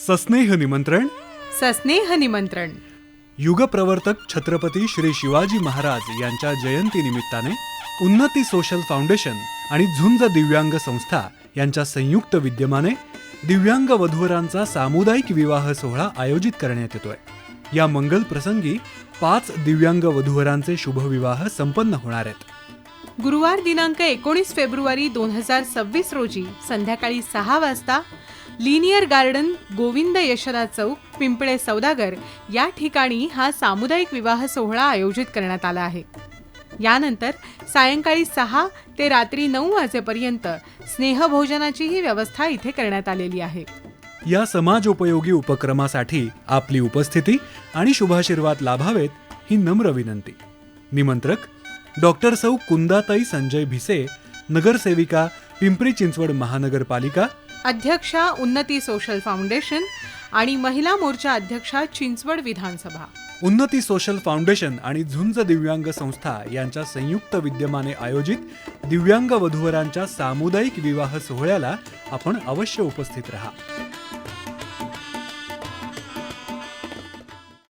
सस्नेह निमंत्रण. सस्नेह निमंत्रण. युगप्रवर्तक छत्रपती श्री शिवाजी महाराज यांच्या जयंतीनिमित्ताने उन्नती सोशल फाउंडेशन आणि झुंज दिव्यांग संस्था यांच्या संयुक्त विद्यमाने दिव्यांग वधूवरांचा सामुदायिक विवाह सोहळा आयोजित करण्यात येतोय. या मंगल प्रसंगी 5 दिव्यांग वधूवरांचे शुभविवाह संपन्न होणार आहेत. गुरुवार दिनांक 19 फेब्रुवारी 2026 रोजी संध्याकाळी 6 वाजता लिनियर गार्डन, गोविंद यशदा चौक, पिंपळे सौदागर या ठिकाणी हा सामुदायिक विवाह सोहळा आयोजित करण्यात आला आहे. यानंतर सायंकाळी 6 ते रात्री 9 वाजेपर्यंत स्नेहभोजनाचीही व्यवस्था इथे करण्यात आलेली आहे. या समाजोपयोगी उपक्रमासाठी आपली उपस्थिती आणि शुभाशीर्वाद लाभावेत ही नम्र विनंती. निमंत्रक डॉक्टर सौ कुंदाताई संजय भिसे, नगरसेविका, पिंपरी चिंचवड महानगरपालिका, अध्यक्षा उन्नती सोशल फाउंडेशन आणि महिला मोर्चा अध्यक्षा चिंचवड विधानसभा. उन्नती सोशल फाउंडेशन आणि झुंज दिव्यांग संस्था यांच्या संयुक्त विद्यमाने आयोजित दिव्यांग वधूवरांच्या सामुदायिक विवाह सोहळ्याला आपण अवश्य उपस्थित राहा.